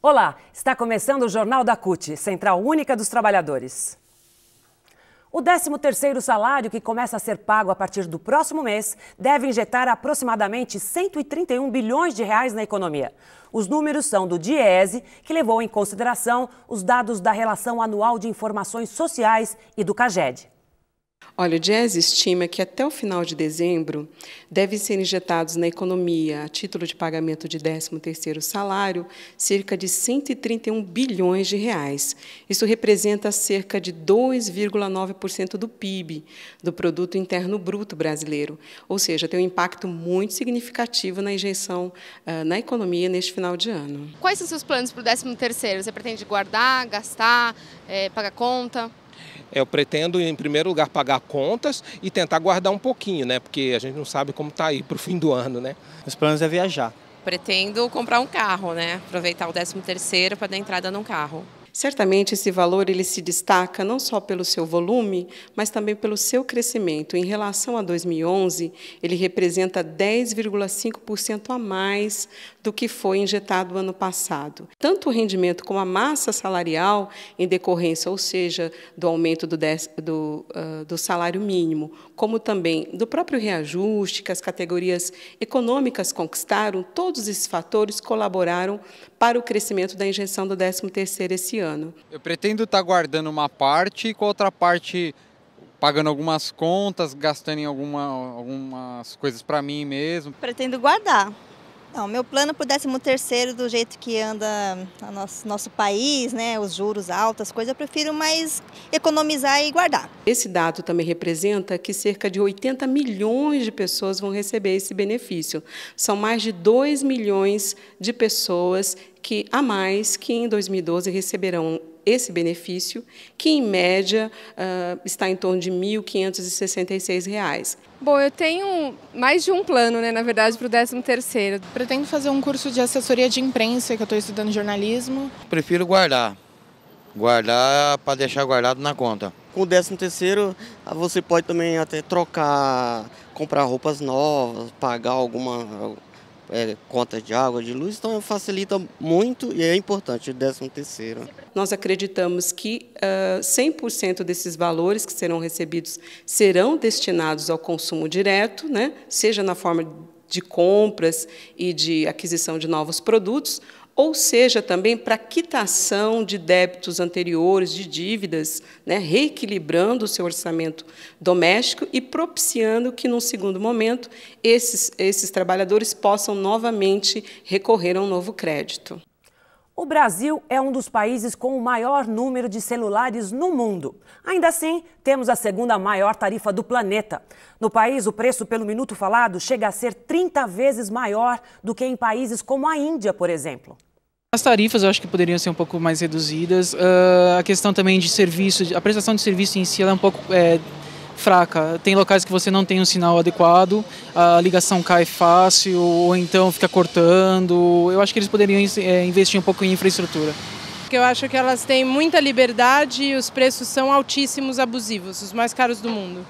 Olá, está começando o Jornal da CUT, Central Única dos Trabalhadores. O 13º salário, que começa a ser pago a partir do próximo mês, deve injetar aproximadamente 131 bilhões de reais na economia. Os números são do DIEESE, que levou em consideração os dados da Relação Anual de Informações Sociais e do CAGED. Olha, o DIEESE estima que até o final de dezembro devem ser injetados na economia, a título de pagamento de 13º salário, cerca de 131 bilhões de reais. Isso representa cerca de 2,9% do PIB, do Produto Interno Bruto brasileiro. Ou seja, tem um impacto muito significativo na injeção na economia neste final de ano. Quais são os seus planos para o 13º? Você pretende guardar, gastar, pagar conta? Eu pretendo, em primeiro lugar, pagar contas e tentar guardar um pouquinho, né? Porque a gente não sabe como está aí para o fim do ano, né? Os planos é viajar. Pretendo comprar um carro, né? Aproveitar o 13º para dar entrada num carro. Certamente esse valor ele se destaca não só pelo seu volume, mas também pelo seu crescimento. Em relação a 2011, ele representa 10,5% a mais do que foi injetado ano passado. Tanto o rendimento como a massa salarial, em decorrência, ou seja, do aumento do salário mínimo, como também do próprio reajuste que as categorias econômicas conquistaram, todos esses fatores colaboraram para o crescimento da injeção do 13º esse ano. Eu pretendo estar guardando uma parte e com a outra parte pagando algumas contas, gastando em algumas coisas para mim mesmo. Pretendo guardar. Não, meu plano para o 13º, do jeito que anda nosso país, né, os juros altos, as coisas, eu prefiro mais economizar e guardar. Esse dado também representa que cerca de 80 milhões de pessoas vão receber esse benefício. São mais de 2 milhões de pessoas a mais que em 2012 receberão esse benefício, que em média está em torno de R$ 1.566. Bom, eu tenho mais de um plano, né, na verdade, para o 13º. Pretendo fazer um curso de assessoria de imprensa, que eu estou estudando jornalismo. Prefiro guardar para deixar guardado na conta. Com o 13º, você pode também até trocar, comprar roupas novas, pagar alguma conta de água, de luz, então facilita muito e é importante o 13º. Nós acreditamos que 100% desses valores que serão recebidos serão destinados ao consumo direto, né? Seja na forma de compras e de aquisição de novos produtos, ou seja, também para quitação de débitos anteriores, de dívidas, né, reequilibrando o seu orçamento doméstico e propiciando que, num segundo momento, esses trabalhadores possam novamente recorrer a um novo crédito. O Brasil é um dos países com o maior número de celulares no mundo. Ainda assim, temos a segunda maior tarifa do planeta. No país, o preço pelo minuto falado chega a ser 30 vezes maior do que em países como a Índia, por exemplo. As tarifas eu acho que poderiam ser um pouco mais reduzidas. A questão também de serviço, a prestação de serviço em si ela é um pouco fraca. Tem locais que você não tem um sinal adequado, a ligação cai fácil ou então fica cortando. Eu acho que eles poderiam investir um pouco em infraestrutura. Eu acho que elas têm muita liberdade e os preços são altíssimos, abusivos, os mais caros do mundo.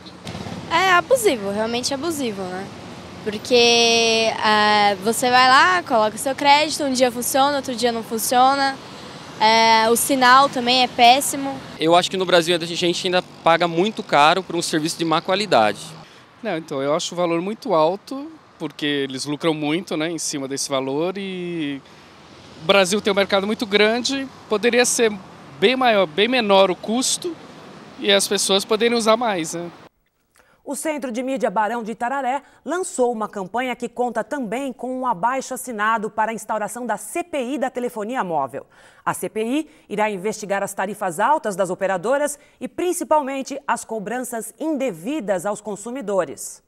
É abusivo, realmente abusivo, né? Porque você vai lá, coloca seu crédito, um dia funciona, outro dia não funciona. O sinal também é péssimo. Eu acho que no Brasil a gente ainda paga muito caro por um serviço de má qualidade. Não, então eu acho o valor muito alto, porque eles lucram muito, né, em cima desse valor, e o Brasil tem um mercado muito grande, poderia ser bem maior, bem menor o custo e as pessoas poderiam usar mais, né? O Centro de Mídia Barão de Itararé lançou uma campanha que conta também com um abaixo-assinado para a instauração da CPI da telefonia móvel. A CPI irá investigar as tarifas altas das operadoras e, principalmente, as cobranças indevidas aos consumidores.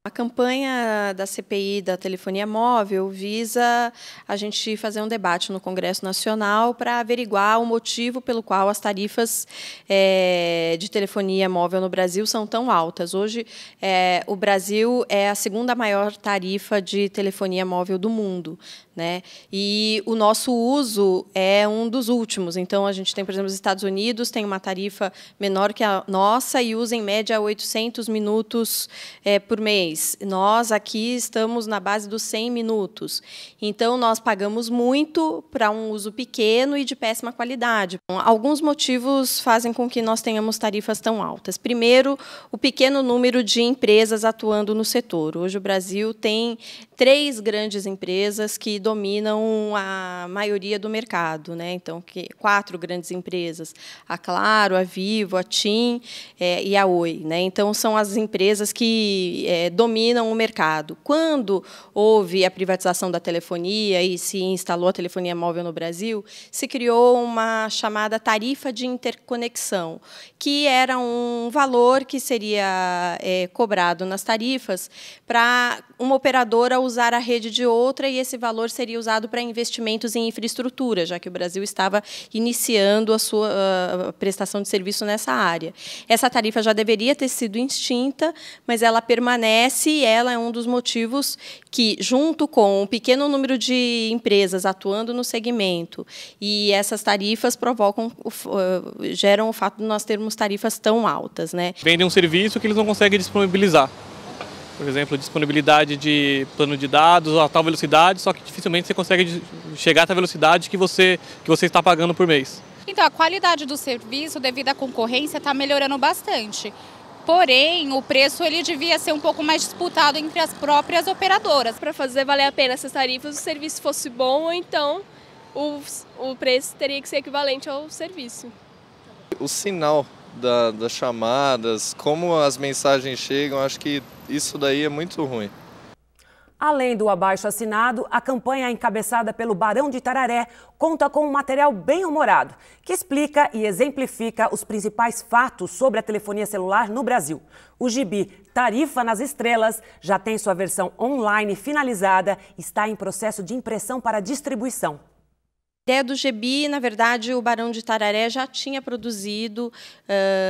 A campanha da CPI da telefonia móvel visa a gente fazer um debate no Congresso Nacional para averiguar o motivo pelo qual as tarifas de telefonia móvel no Brasil são tão altas. Hoje, o Brasil é a segunda maior tarifa de telefonia móvel do mundo, né? E o nosso uso é um dos últimos. Então, a gente tem, por exemplo, os Estados Unidos tem uma tarifa menor que a nossa e usa, em média, 800 minutos por mês. mês. Nós aqui estamos na base dos 100 minutos. Então, nós pagamos muito para um uso pequeno e de péssima qualidade. Alguns motivos fazem com que nós tenhamos tarifas tão altas. Primeiro, o pequeno número de empresas atuando no setor. Hoje, o Brasil tem 3 grandes empresas que dominam a maioria do mercado, né? Então, 4 grandes empresas, a Claro, a Vivo, a TIM e a Oi, né? Então, são as empresas que dominam o mercado. Quando houve a privatização da telefonia e se instalou a telefonia móvel no Brasil, se criou uma chamada tarifa de interconexão, que era um valor que seria cobrado nas tarifas para uma operadora usar a rede de outra, e esse valor seria usado para investimentos em infraestrutura, já que o Brasil estava iniciando a sua prestação de serviço nessa área. Essa tarifa já deveria ter sido extinta, mas ela permanece, e ela é um dos motivos que, junto com um pequeno número de empresas atuando no segmento, e essas tarifas geram o fato de nós termos tarifas tão altas, né? Vendem um serviço que eles não conseguem disponibilizar. Por exemplo, disponibilidade de plano de dados a tal velocidade, só que dificilmente você consegue chegar a tal velocidade que você está pagando por mês. Então, a qualidade do serviço, devido à concorrência, está melhorando bastante. Porém, o preço ele devia ser um pouco mais disputado entre as próprias operadoras. Para fazer valer a pena essas tarifas, o serviço fosse bom, ou então o preço teria que ser equivalente ao serviço. O sinal das chamadas, como as mensagens chegam, acho que isso daí é muito ruim. Além do abaixo-assinado, a campanha encabeçada pelo Barão de Itararé conta com um material bem-humorado, que explica e exemplifica os principais fatos sobre a telefonia celular no Brasil. O gibi Tarifa nas Estrelas já tem sua versão online finalizada e está em processo de impressão para distribuição. A ideia do gibi, na verdade, o Barão de Itararé já tinha produzido,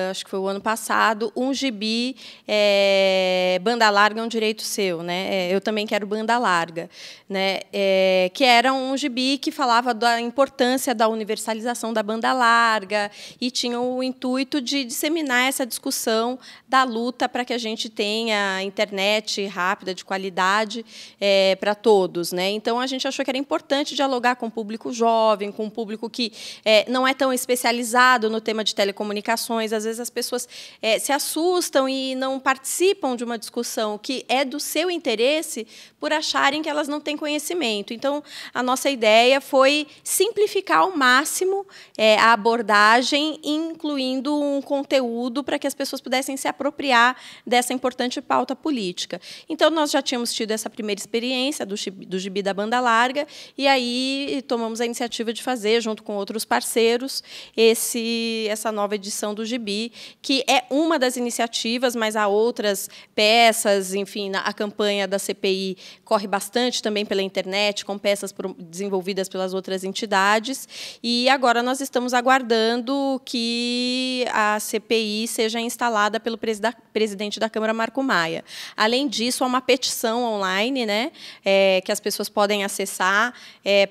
acho que foi o ano passado, um gibi banda larga é um direito seu, né? Eu também quero banda larga, né? Que era um gibi que falava da importância da universalização da banda larga e tinha o intuito de disseminar essa discussão da luta para que a gente tenha internet rápida, de qualidade, para todos, né? Então, a gente achou que era importante dialogar com o público jovem, com um público que não é tão especializado no tema de telecomunicações. Às vezes as pessoas se assustam e não participam de uma discussão que é do seu interesse por acharem que elas não têm conhecimento. Então, a nossa ideia foi simplificar ao máximo a abordagem, incluindo um conteúdo para que as pessoas pudessem se apropriar dessa importante pauta política. Então, nós já tínhamos tido essa primeira experiência do gibi da banda larga, e aí tomamos a iniciativa de fazer, junto com outros parceiros, essa nova edição do gibi, que é uma das iniciativas, mas há outras peças, enfim, a campanha da CPI corre bastante também pela internet, com peças desenvolvidas pelas outras entidades, e agora nós estamos aguardando que a CPI seja instalada pelo presidente da Câmara, Marco Maia. Além disso, há uma petição online, né, que as pessoas podem acessar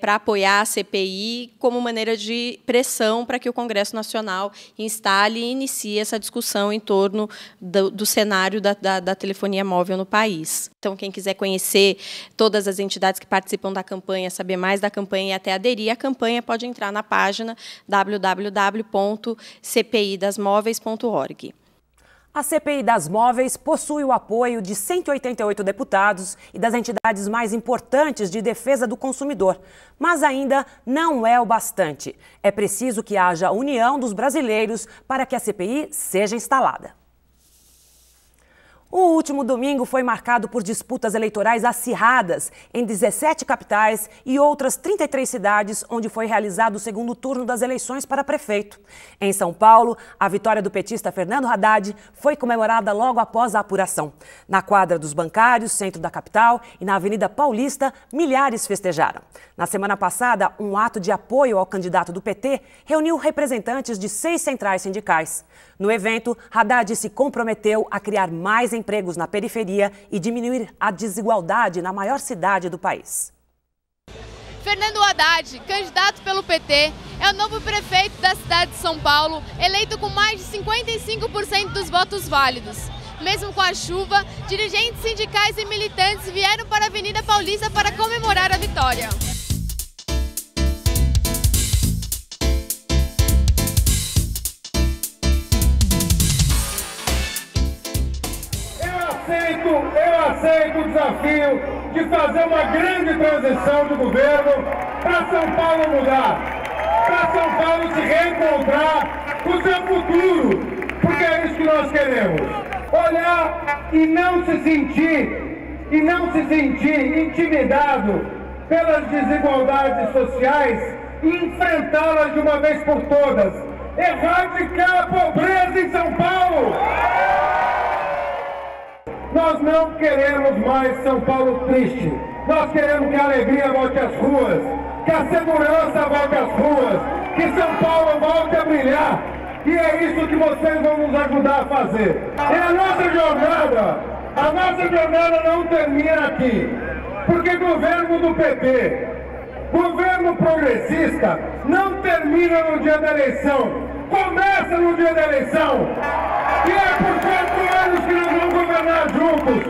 para apoiar a CPI, como maneira de pressão para que o Congresso Nacional instale e inicie essa discussão em torno do cenário da telefonia móvel no país. Então, quem quiser conhecer todas as entidades que participam da campanha, saber mais da campanha e até aderir à campanha, pode entrar na página www.cpidasmóveis.org. A CPI das Móveis possui o apoio de 188 deputados e das entidades mais importantes de defesa do consumidor. Mas ainda não é o bastante. É preciso que haja união dos brasileiros para que a CPI seja instalada. O último domingo foi marcado por disputas eleitorais acirradas em 17 capitais e outras 33 cidades, onde foi realizado o segundo turno das eleições para prefeito. Em São Paulo, a vitória do petista Fernando Haddad foi comemorada logo após a apuração. Na quadra dos bancários, centro da capital, e na Avenida Paulista, milhares festejaram. Na semana passada, um ato de apoio ao candidato do PT reuniu representantes de 6 centrais sindicais. No evento, Haddad se comprometeu a criar mais empregos na periferia e diminuir a desigualdade na maior cidade do país. Fernando Haddad, candidato pelo PT, é o novo prefeito da cidade de São Paulo, eleito com mais de 55% dos votos válidos. Mesmo com a chuva, dirigentes sindicais e militantes vieram para a Avenida Paulista para comemorar a vitória. Eu aceito o desafio de fazer uma grande transição de governo para São Paulo mudar, para São Paulo se reencontrar com o seu futuro, porque é isso que nós queremos. Olhar e não se sentir intimidado pelas desigualdades sociais e enfrentá-las de uma vez por todas. Erradicar a pobreza em São Paulo! Nós não queremos mais São Paulo triste. Nós queremos que a alegria volte às ruas, que a segurança volte às ruas, que São Paulo volte a brilhar. E é isso que vocês vão nos ajudar a fazer. É a nossa jornada não termina aqui. Porque governo do PP, governo progressista, não termina no dia da eleição. Começa no dia da eleição. E é por 4 anos que nós vamos governar juntos.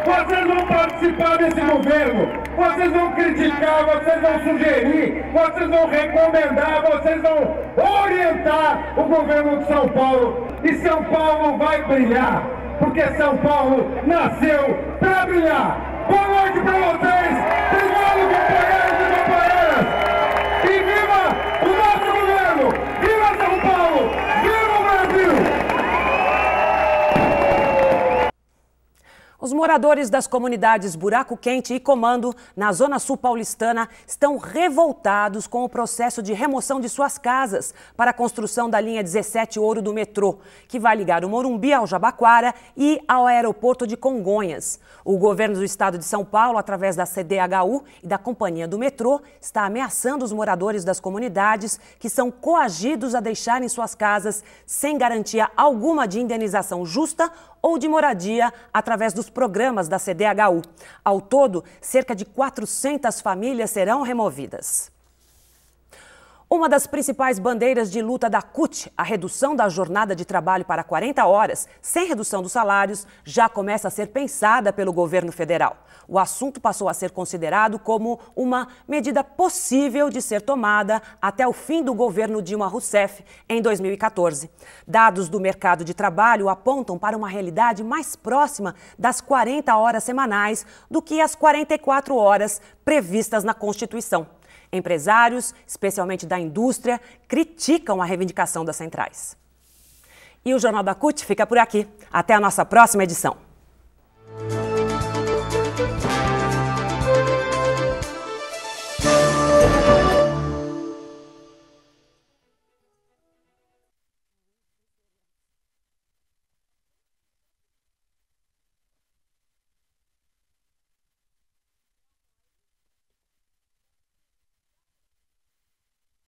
Vocês vão participar desse governo. Vocês vão criticar, vocês vão sugerir, vocês vão recomendar, vocês vão orientar o governo de São Paulo. E São Paulo vai brilhar, porque São Paulo nasceu para brilhar. Boa noite para vocês. Obrigado, companheiros e companheiras. E viva o nosso governo. Viva São Paulo. Viva o Brasil. Os moradores das comunidades Buraco Quente e Comando, na Zona Sul paulistana, estão revoltados com o processo de remoção de suas casas para a construção da linha 17 Ouro do metrô, que vai ligar o Morumbi ao Jabaquara e ao aeroporto de Congonhas. O governo do estado de São Paulo, através da CDHU e da Companhia do Metrô, está ameaçando os moradores das comunidades que são coagidos a deixarem suas casas sem garantia alguma de indenização justa ou de moradia através dos programas da CDHU. Ao todo, cerca de 400 famílias serão removidas. Uma das principais bandeiras de luta da CUT, a redução da jornada de trabalho para 40 horas, sem redução dos salários, já começa a ser pensada pelo governo federal. O assunto passou a ser considerado como uma medida possível de ser tomada até o fim do governo Dilma Rousseff, em 2014. Dados do mercado de trabalho apontam para uma realidade mais próxima das 40 horas semanais do que as 44 horas previstas na Constituição. Empresários, especialmente da indústria, criticam a reivindicação das centrais. E o Jornal da CUT fica por aqui. Até a nossa próxima edição.